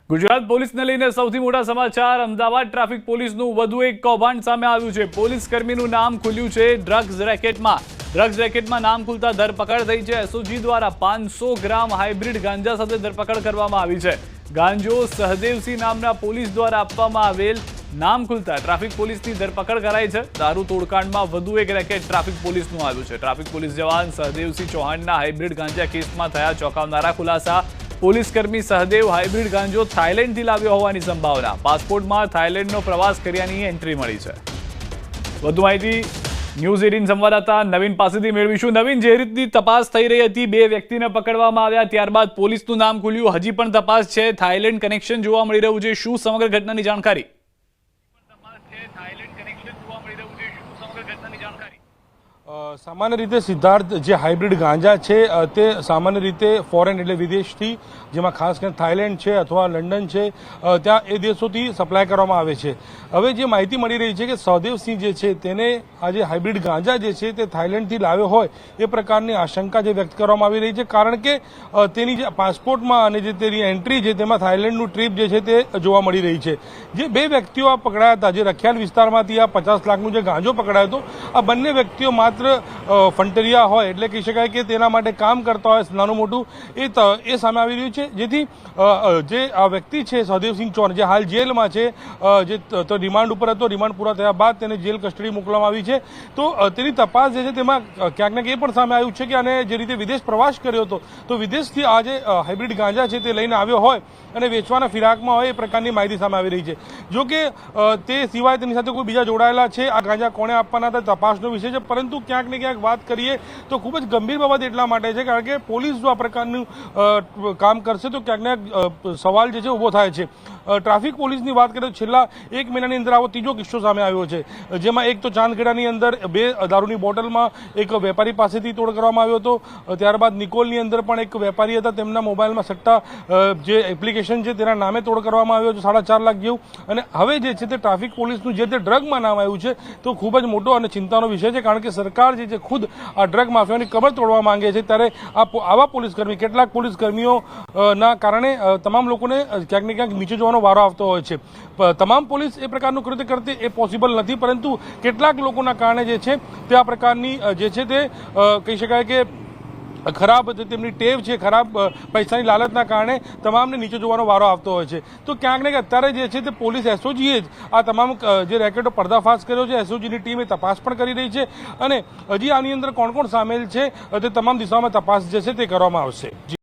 ગુજરાત પોલીસને લઈને સૌથી મોટા સમાચાર। અમદાવાદ ટ્રાફિક પોલીસનું વધુ એક કૌભાંડ સામે આવ્યું છે। પોલીસ કર્મીનું નામ ખુલ્યું છે ડ્રગ્સ રેકેટમાં નામ ખુલતા ધરપકડ થઈ છે। એસઓજી દ્વારા 500 ગ્રામ હાઇબ્રિડ ગાંજા સાથે ધરપકડ કરવામાં આવી છે। ગાંજો સહદેવસિંહ નામના પોલીસ દ્વારા આપવામાં આવેલ નામ ખુલતા ટ્રાફિક પોલીસની ધરપકડ કરાઈ છે। દારૂ તોડકાંડમાં વધુ એક રેકેટ ટ્રાફિક પોલીસનું આવ્યું છે। ટ્રાફિક પોલીસ જવાન સહદેવસિંહ ચૌહાણના હાઇબ્રિડ ગાંજા કેસમાં થયા ચોંકાવનારા ખુલાસા। પોલીસ કર્મી સહદેવ હાઇબ્રિડ ગાંજો થાઇલેન્ડથી લાવ્યો હોવાની સંભાવના। પાસપોર્ટમાં થાઇલેન્ડનો પ્રવાસ કર્યાની એન્ટ્રી મળી છે। વધુ માહિતી ન્યૂઝ 18 સંવાદદાતા નવીન પાસેથી મેળવીશું। નવીન, જે રીતની તપાસ થઈ રહી હતી, 2 વ્યક્તિને પકડવામાં આવ્યા, ત્યારબાદ પોલીસનું નામ ખુલ્યું, હજી પણ તપાસ છે, થાઇલેન્ડ કનેક્શન જોવા મળી રહ્યું છે, શું સમગ્ર ઘટનાની જાણકારી? સામાન્ય રીતે સિદ્ધાર્થ, જે હાઇબ્રિડ ગાંજા છે તે સામાન્ય રીતે ફોરેન એટલે વિદેશથી, જેમાં ખાસ કરીને થાઇલેન્ડ છે અથવા લંડન છે, ત્યાં એ દેશોથી સપ્લાય કરવામાં આવે છે। હવે જે માહિતી મળી રહી છે કે સહદેવસિંહ જે છે તેને આ જે હાઇબ્રિડ ગાંજા જે છે તે થાઇલેન્ડથી લાવ્યો હોય એ પ્રકારની આશંકા જે વ્યક્ત કરવામાં આવી રહી છે, કારણ કે તેની જે પાસપોર્ટમાં અને જે તેની એન્ટ્રી છે તેમાં થાઇલેન્ડનું ટ્રીપ જે છે તે જોવા મળી રહી છે। જે 2 વ્યક્તિઓ આ પકડાયા હતા, જે રખિયાલ વિસ્તારમાંથી આ 50 લાખનું જે ગાંજો પકડાયો હતો, આ બંને વ્યક્તિઓ માત્ર ફંટરિયા હોય એટલે કહી શકાય કે તેના માટે કામ કરતા હોય નાનું મોટું એ સામે આવી રહ્યું છે। જેથી જે આ વ્યક્તિ છે સહદેવસિંહ ચૌહાણ, જે હાલ જેલમાં છે, જે રિમાન્ડ ઉપર હતો, રિમાન્ડ પૂરા થયા બાદ તેને જેલ કસ્ટડી મોકલવામાં આવી છે, તો તેની તપાસ જે છે તેમાં ક્યાંક ને ક્યાંક એ પણ સામે આવ્યું છે કે આને જે રીતે વિદેશ પ્રવાસ કર્યો હતો, તો વિદેશથી આ જે હાઇબ્રિડ ગાંજા છે તે લઈને આવ્યો હોય અને વેચવાના ફિરાકમાં હોય એ પ્રકારની માહિતી સામે આવી રહી છે। જો કે તે સિવાય તેની સાથે કોઈ બીજા જોડાયેલા છે, આ ગાંજા કોણે આપવાના હતા તપાસનો વિષય છે, પરંતુ ક્યાંક ને ક્યાંક વાત કરીએ તો ખૂબ જ ગંભીર બાબત એટલા માટે છે કારણ કે પોલીસ જો આ પ્રકારનું કામ કરશે તો ક્યાંક ને ક્યાંક સવાલ જે છે ઊભો થાય છે। ટ્રાફિક પોલીસની વાત કરીએ તો છેલ્લા 1 મહિનાની અંદર આવો ત્રીજો કિસ્સો સામે આવ્યો છે, જેમાં એક તો ચાંદખેડાની અંદર 2 દારૂની બોટલમાં એક વેપારી પાસેથી તોડ કરવામાં આવ્યો હતો, ત્યારબાદ નિકોલની અંદર પણ એક વેપારી હતા, તેમના મોબાઈલમાં સટ્ટા જે એપ્લિકેશન છે તેના નામે તોડ કરવામાં આવ્યો છે 4.5 લાખ જેવું। અને હવે જે છે તે ટ્રાફિક પોલીસનું જે તે ડ્રગમાં નામ આવ્યું છે તો ખૂબ જ મોટો અને ચિંતાનો વિષય છે, કારણ કે સરકાર જે છે ખુદ આ ડ્રગ માફિયાની કમર તોડવા માંગે છે, ત્યારે આવા પોલીસકર્મી, કેટલાક પોલીસકર્મીઓના કારણે તમામ લોકોને ક્યાંક ને ક્યાંક નીચે જોવાનો વારો આવતો હોય છે। તમામ પોલીસ એ પ્રકારનું કૃત્ય કરતી એ પોસિબલ નથી, પરંતુ કેટલાક લોકોના કારણે જે છે તે આ પ્રકારની જે છે તે કહી શકાય કે ખરાબ તેમની ટેવ છે, ખરાબ પૈસાની લાલચના કારણે તમામને નીચે જોવાનો વારો આવતો હોય છે। તો ક્યાંક ને ક્યાંક અત્યારે જે છે તે પોલીસ એસઓજીએ જ આ તમામ જે રેકેટો પર્દાફાશ કર્યો છે, એસઓજીની ટીમે તપાસ પણ કરી રહી છે અને હજી આની અંદર કોણ કોણ સામેલ છે તે તમામ દિશામાં તપાસ જે છે તે કરવામાં આવશે।